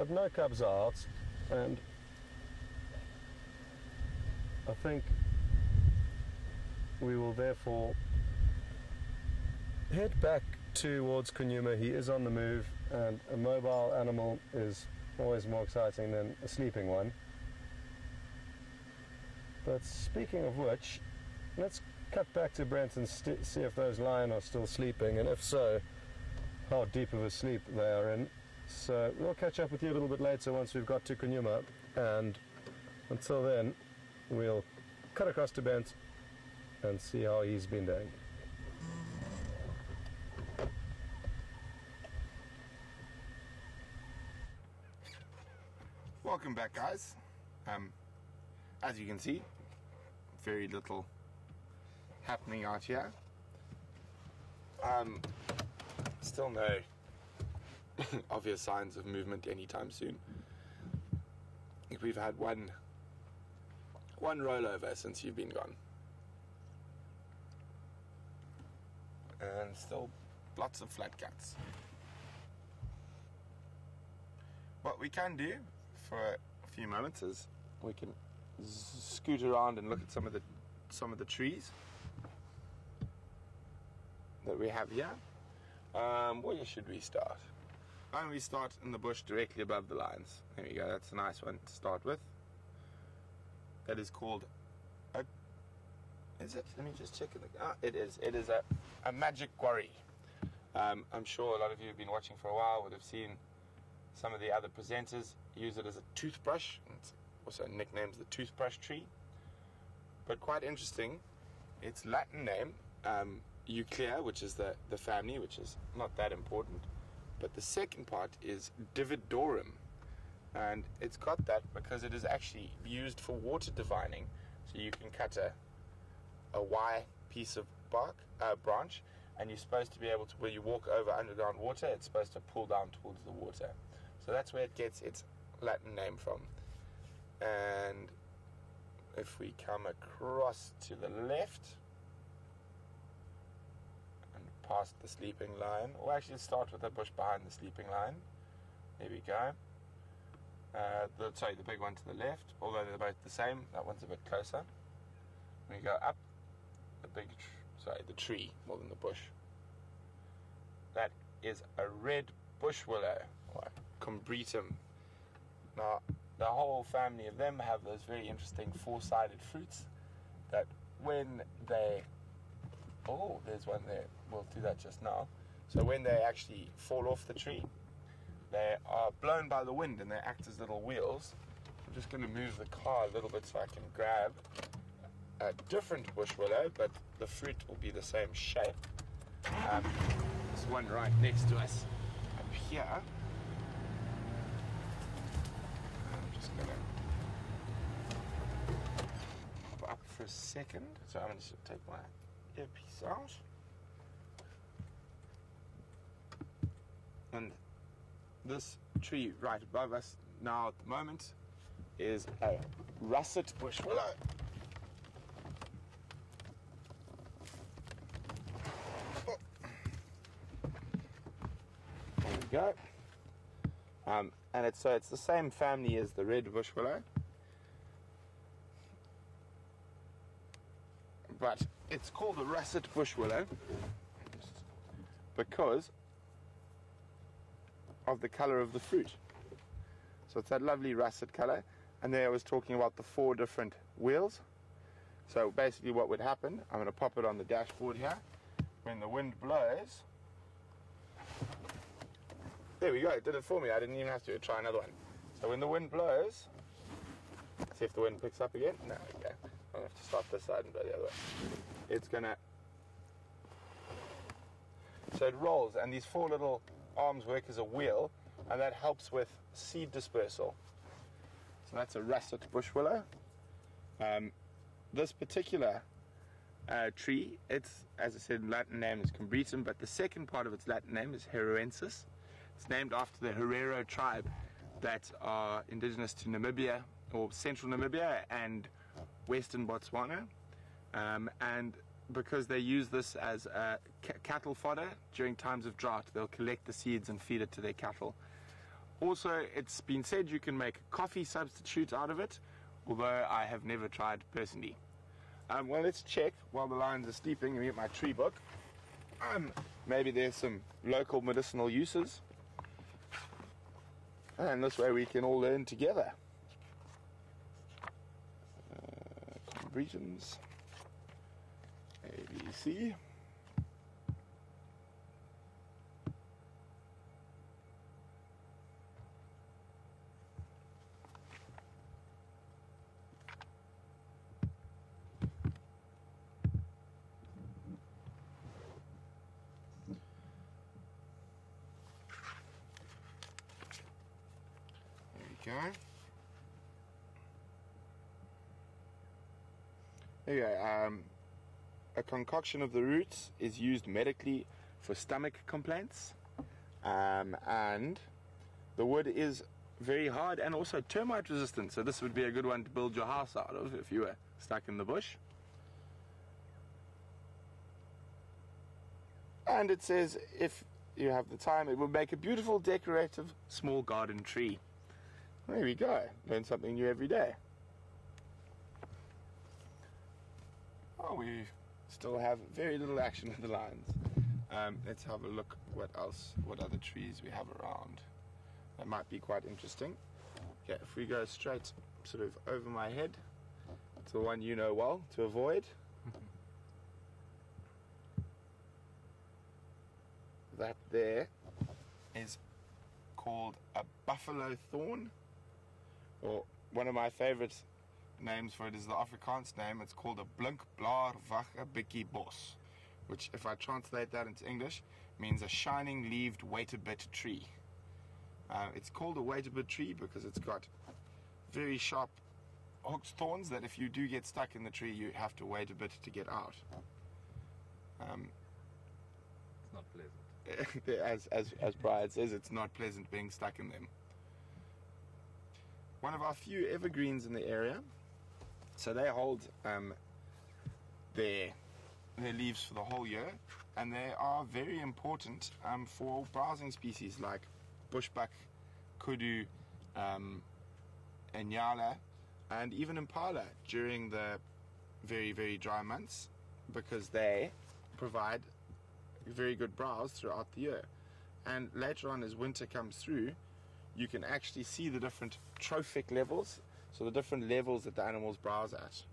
but no cubs are out, and I think we will therefore head back towards Nkuhumas. He is on the move, and a mobile animal is always more exciting than a sleeping one. But speaking of which, let's cut back to Brent and see if those lions are still sleeping, and if so, how deep of a sleep they are in. So we'll catch up with you a little bit later once we've got to Nkuhumas, and until then, we'll cut across to Brent and see how he's been doing. Welcome back, guys. As you can see, very little happening out here. Still no obvious signs of movement anytime soon. I think we've had one rollover since you've been gone, and still lots of flat cats. What we can do for a few moments is we can scoot around and look at some of the trees that we have here. Where should we start? Why don't we start in the bush directly above the lines? There we go, that's a nice one to start with. That is called a... Is it? Let me just check it. It is. It is a magic quarry. I'm sure a lot of you have been watching for a while would have seen some of the other presenters use it as a toothbrush. It's also nicknamed the toothbrush tree. But quite interesting, its Latin name, Euclea, which is the family, which is not that important. But the second part is Dividorum. And it's got that because it is actually used for water divining. So you can cut a Y piece of bark, branch, and you're supposed to be able to, when you walk over underground water, it's supposed to pull down towards the water. So that's where it gets its Latin name from. And if we come across to the left and past the sleeping lion, or actually start with the bush behind the sleeping lion. There we go. The big one to the left, although they're both the same. That one's a bit closer. We go up the tree more than the bush. That is a red bush willow, or combretum. Now, the whole family of them have those very interesting four-sided fruits that when they... Oh, there's one there. We'll do that just now. So when they actually fall off the tree, they are blown by the wind and they act as little wheels. I'm just going to move the car a little bit so I can grab a different bush willow, but the fruit will be the same shape. There's one right next to us up here. I'm just going to pop up for a second. So I'm just going to take my earpiece out. And this tree right above us now at the moment is a russet bush willow. Oh. There we go. And it's the same family as the red bush willow, but it's called a russet bush willow because of the color of the fruit. So it's that lovely russet color. And there I was talking about the 4 different wheels. So basically what would happen, I'm going to pop it on the dashboard here. When the wind blows, there we go, it did it for me. I didn't even have to try another one. So when the wind blows, see if the wind picks up again. No, okay. I'll have to stop this side and go the other way. It's gonna, so it rolls, and these 4 little arms work as a wheel, and that helps with seed dispersal. So that's a russet bush willow. This particular tree, it's, as I said, Latin name is combretum, but the second part of its Latin name is heruensis. It's named after the Herero tribe that are indigenous to Namibia, or central Namibia and western Botswana, and because they use this as cattle fodder during times of drought, they'll collect the seeds and feed it to their cattle. Also, it's been said you can make a coffee substitute out of it, although I have never tried personally. Well, let's check while the lions are sleeping and get my tree book. Maybe there's some local medicinal uses. And this way we can all learn together. Combretons. ABC. There we go. A concoction of the roots is used medically for stomach complaints, and the wood is very hard and also termite resistant, so this would be a good one to build your house out of if you were stuck in the bush. And it says if you have the time, it will make a beautiful decorative small garden tree. There we go. Learn something new every day. Oh, we still have very little action with the lions. Let's have a look what other trees we have around. That might be quite interesting. Okay, if we go straight sort of over my head to the one you know well to avoid. That there is called a buffalo thorn, or one of my favorite names for it is the Afrikaans name. It's called a blinkblaar wache bietjie bos, which, if I translate that into English, means a shining leaved wait a bit tree. It's called a wait a bit tree because it's got very sharp hooked thorns that if you do get stuck in the tree, you have to wait a bit to get out. It's not pleasant. As Brian says, it's not pleasant being stuck in them. One of our few evergreens in the area, so they hold their leaves for the whole year, and they are very important for browsing species like bushbuck, kudu, enyala, and even impala during the very, very dry months, because they provide very good browse throughout the year. And later on, as winter comes through, you can actually see the different trophic levels, so the different levels that the animals browse at.